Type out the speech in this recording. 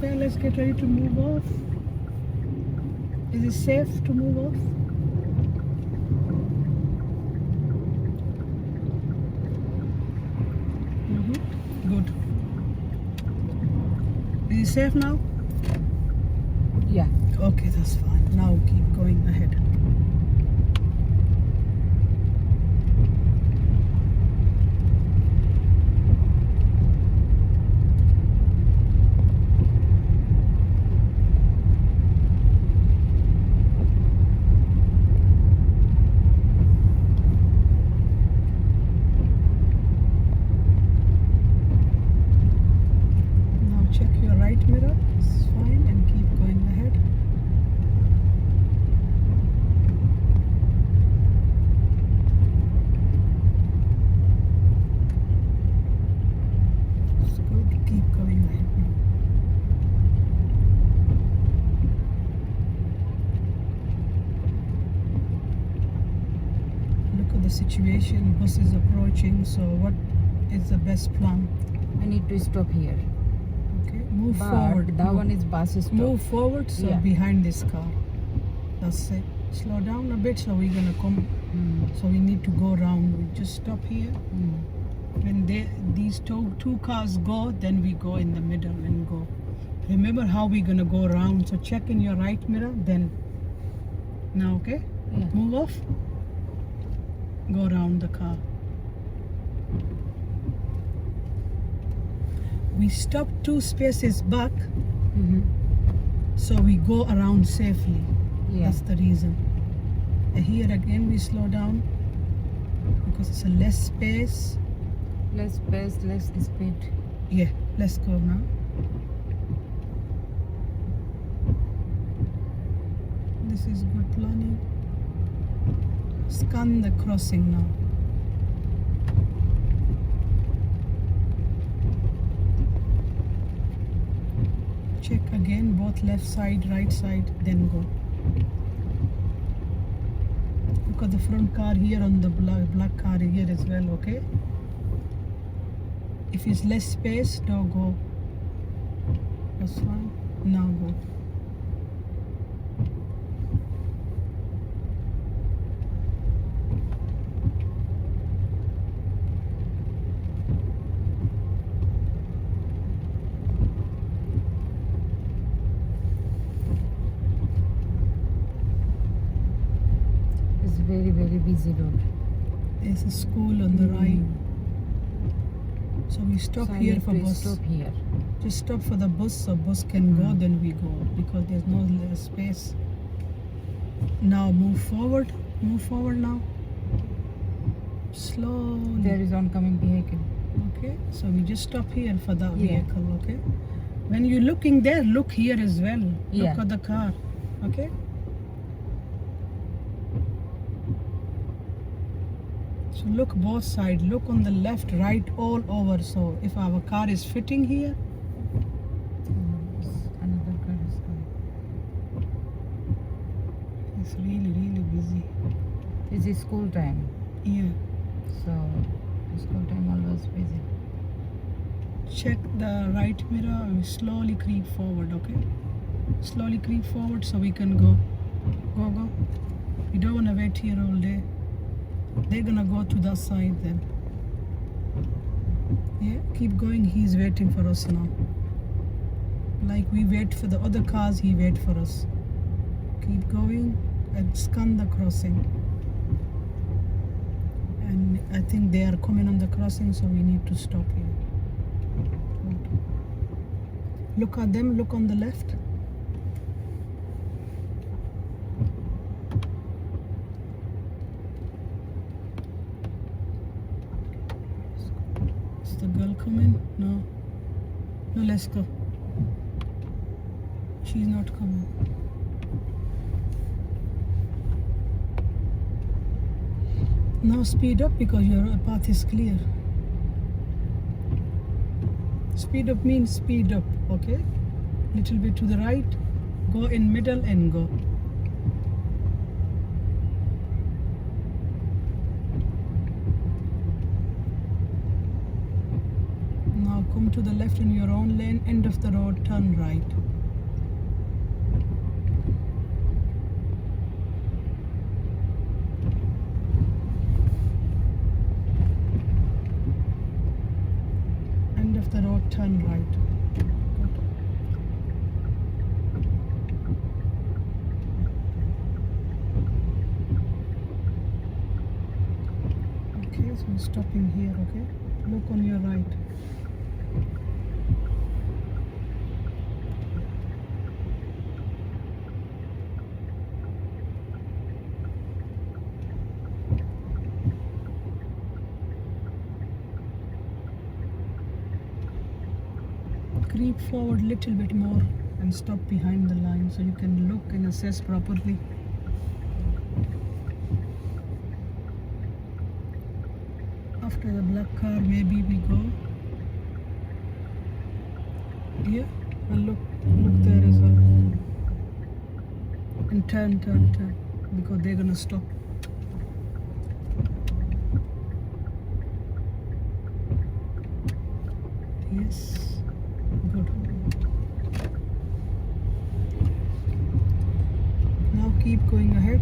Okay, let's get ready to move off. Is it safe to move off? Good. Is it safe now? Yeah. Okay, that's fine. Now keep going ahead. Now check your right mirror. It's fine and keep going ahead. It's good. Keep going ahead now. Look at the situation. Bus is approaching. So what is the best plan? I need to stop here. Okay, move But forward. that Move- one is bus stop. Move forward, so Yeah. behind this car. That's it. Slow down a bit, so we're gonna come. So we need to go around. We just stop here. When these two cars go, then we go in the middle and go. Remember how we're gonna go around. So check in your right mirror. Then now, okay, Yeah. move off. Go around the car. We stop 2 spaces back, so we go around safely. Yeah. That's the reason. And here again we slow down because it's a less space. Less space, less speed. Yeah, let's go now. This is good planning. Scan the crossing now. Check again both left side, right side, then go. Look at the front car here on the black car here as well, okay? If it's less space, no go. That's fine. Now go. It's very, very busy road. There's a school on the right. So we stop So I here need for to bus. stop here. Just stop for the bus so bus can go, then we go because there's no less space. Now move forward. Move forward now. Slowly. There is oncoming vehicle. Okay, so we just stop here for the Yeah. vehicle, okay? When you're looking there, look here as well. Yeah. Look at the car, okay? So look both sides. Look on the left, right, all over. So if our car is fitting here, Another car is coming. it's really, really busy. This is school time. Yeah. So school time always busy. Check the right mirror and slowly creep forward, okay? Slowly creep forward so we can go. Go, go. We don't want to wait here all day. They're gonna go to the side then. Yeah, keep going. He's waiting for us now. Like we wait for the other cars, he wait for us. Keep going and scan the crossing. And I think they are coming on the crossing, so we need to stop here. Look at them, look on the left. Is the girl coming? No. No, let's go. She's not coming. Now speed up because your path is clear. Speed up means speed up, okay? Little bit to the right, go in middle and go. Now Come to the left in your own lane, end of the road, turn right. End of the road, turn right. Good. Okay, so I'm stopping here, okay? Look on your right. Creep forward a little bit more and stop behind the line so you can look and assess properly. After the black car, maybe we go here and look there as well. And turn, because they're gonna stop. Yes. Good. Now keep going ahead.